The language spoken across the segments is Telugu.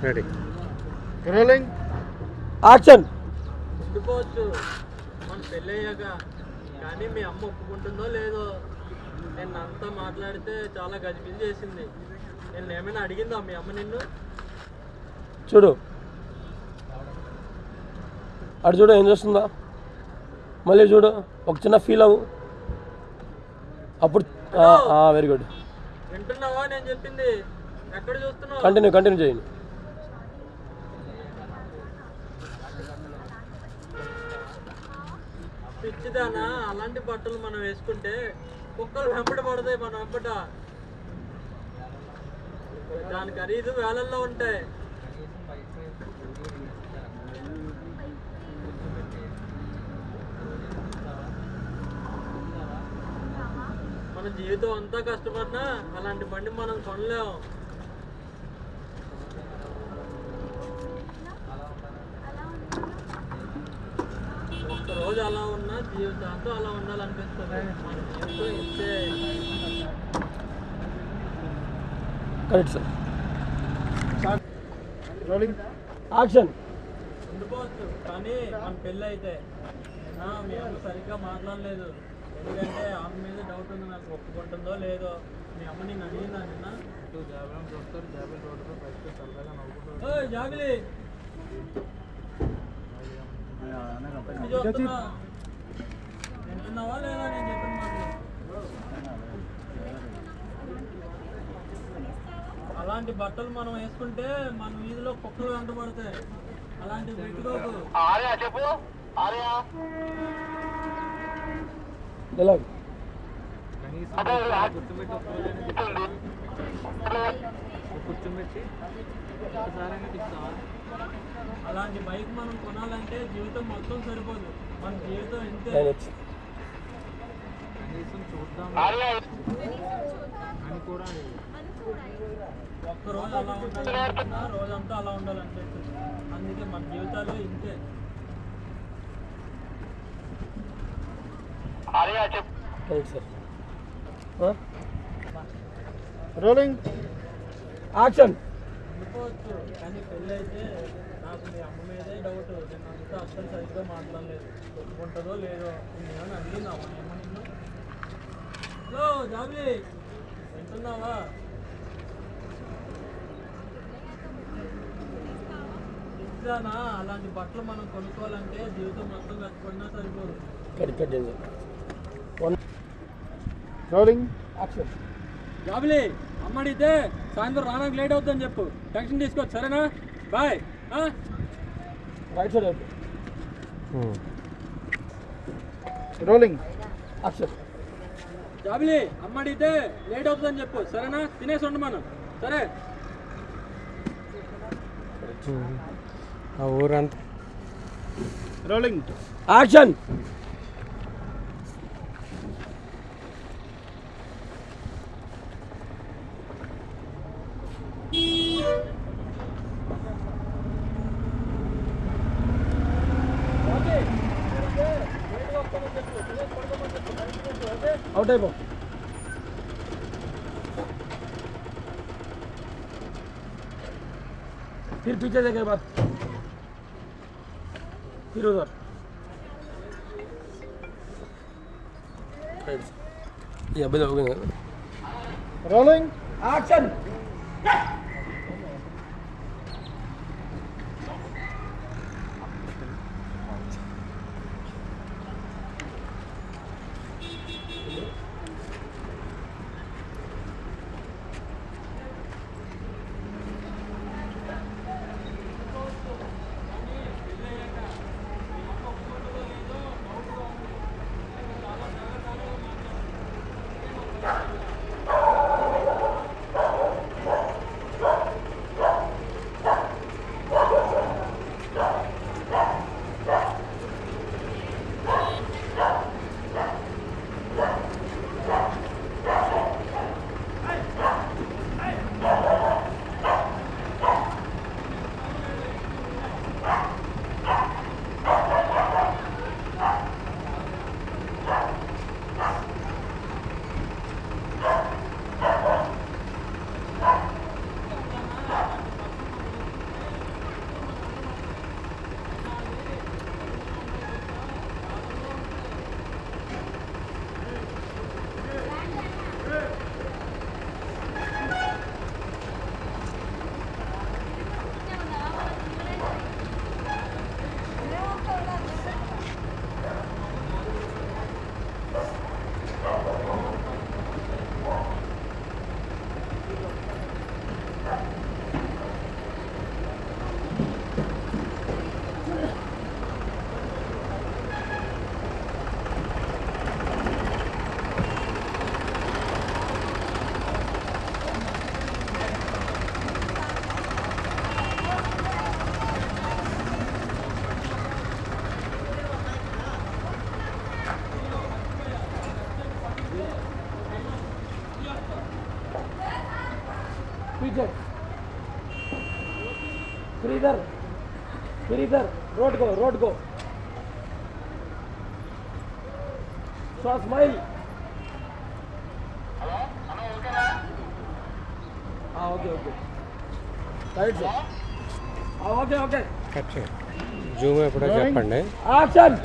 Ready rolling action. ఉండిపోవచ్చు మన పెళ్ళి అయ్యాక, కానీ మీ అమ్మ ఒప్పుకుంటుందో లేదో. నేను అంతా మాట్లాడితే చాలా గజిబిజి చేసింది. నేను ఏమైనా అడిగిందా మీ అమ్మ నిన్ను? చూడు అటు చూడు ఏం చేస్తుందా, మళ్ళీ చూడు ఒక చిన్న ఫీల్ అవ్వు అప్పుడు. Very good. వింటున్నావా నేను చెప్పింది? ఎక్కడ చూస్తున్నావు? కంటిన్యూ చేయండి. పిచ్చిదానా, అలాంటి బట్టలు మనం వేసుకుంటే కుక్కలు వెంబడి పడతాయి మన వెంబట. దాని ఖరీదు వేలల్లో ఉంటాయి. మన జీవితం అంతా కష్టపడినా అలాంటి బండి మనం కొనలేము. ఒక్కరోజు అలా ఉన్నా జీవితాంతం అలా ఉండాలనిపిస్తుంది. మన జీవితం ఇంతే. Correct sir. Rolling action. ఉండిపోవచ్చు, కానీ మన పెళ్ళి అయితే మీ అమ్మ సరిగ్గా మాట్లాడలేదు. ఎందుకంటే ఆమె మీద డౌట్ ఉంది, నాకు ఒప్పుకుంటుందో లేదో. మీ అమ్మ నేను అడిగిందా నిన్న? జాబిలి వింటున్నావా లేదా నేను చెప్పిన మాటలు? అలాంటి బట్టలు మనం వేసుకుంటే మన వీధిలో కుక్కలు వెంటబడతాయి. అలాంటివి పెట్టుకోకు. కూర్చోబెట్టి అలాంటి బైక్ మనం కొనాలంటే జీవితం మొత్తం సరిపోదు. మన జీవితం ఇంతే. కనీసం చూద్దాం అని కూడా ఒక్కరోజు అలా ఉండాలనుకున్నా రోజంతా అలా ఉండాలనిపిస్తుంది. అందుకే మన జీవితాలు ఇంతే. Rolling action. ఉండిపోవచ్చు, కానీ పెళ్ళి అయితే నాకు మీ అమ్మ మీదే డౌట్. నేను అంతా అస్సలు సరిగ్గా మాట్లాడలేదు. ఒప్పుకుంటుందో లేదో. నేను ఏమైనా అడిగిందా మా అమ్మ నిన్ను? హలో జాబీ, వింటున్నావా? ఇచ్చానా? అలాంటి బట్టలు మనం కొనుక్కోవాలంటే జీవితం మొత్తం కట్టుకున్నా సరిపోదు. Rolling action. జాబిలి, అమ్మ అడిగితే సాయంత్రం రావడానికి లేట్ అవుతుందని చెప్పు. టెన్షన్ తీసుకోవచ్చు, సరేనా? Bye. Right side. Rolling action. Jabili, అమ్మ అడిగితే లేట్ అవుతుందని చెప్పు, సరేనా? తినేసి ఉండమను, సరే? ఆ ఊరంతా. Rolling action. అవుట్ అయిపో. फिर पीछे देखे बस, फिर उधर. ये अभी हो गए. Rolling action. फिर इधर रोड को smile okay right sir okay cut చేయండి. జూమ్ ఎప్పుడో చెప్పండి. యాక్షన్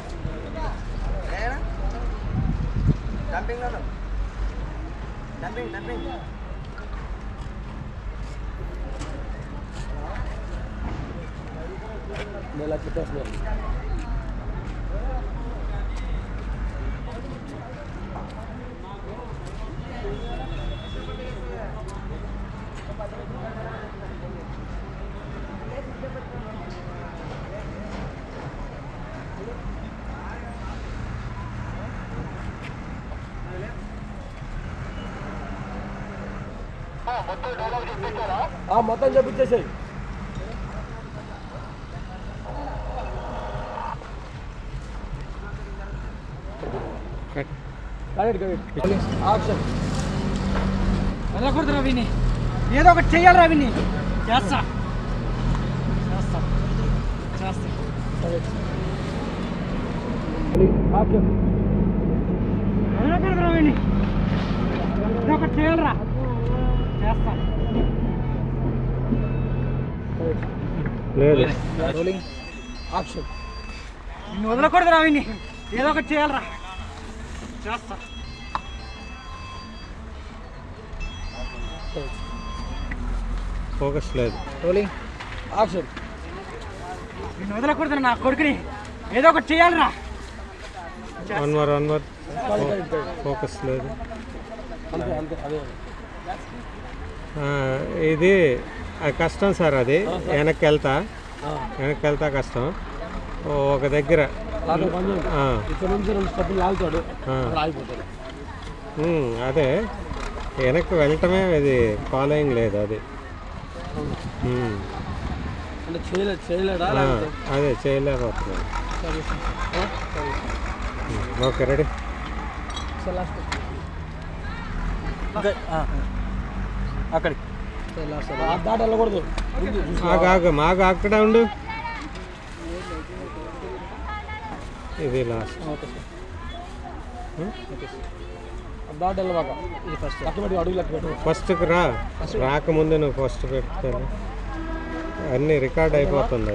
నెల చెప్పేస్తున్నాను. మొత్తం చెప్పించేసాయి. యాక్షన్ వెళ్ళకూడదు రవిని, ఏదో ఒకటి చెయ్యాలి రవిని. చేస్తా యాక్షన్ వెళ్ళకూడదు రవిని, ఏదో ఒకటి చేయాలరా. చేస్తా లేదు. యాక్షన్ నిన్ను వదలకూడదు రవిని, ఏదో ఒకటి చేయాలరా. చేస్తా ఫోకస్ లేదు. యాక్షన్ నిన్ను వదలకూడదు నా కొడుకుని, ఏదో ఒకటి చేయాలరా. వన్ మోర్ ఫోకస్ లేదు. అంతే అదే ఇది కష్టం సార్. అది వెనక్కి వెళ్తా కష్టం. ఒక దగ్గర ఇక్కడ నుంచి 2 స్టెప్పులు లాగుతాడు, ఆగిపోతాడు. అదే వెనక్కి వెళ్ళటమే ఇది ఫాలోయింగ్ లేదు. అది అంటే చేయలేడా? అదే చేయలేకపోతున్నాను. Okay ready. అక్కడికి దాటి వెళ్ళకూడదు. మాకు అక్కడే ఉండు. ఇది లాస్ట్. దాటి వెళ్ళబాక. ఇది ఫస్ట్ లెక్క అడుగు లెక్క పెట్టు. ఫస్ట్కి రాకముందు నువ్వు ఫస్ట్ పెడతాను. అన్నీ రికార్డ్ అయిపోతుంది.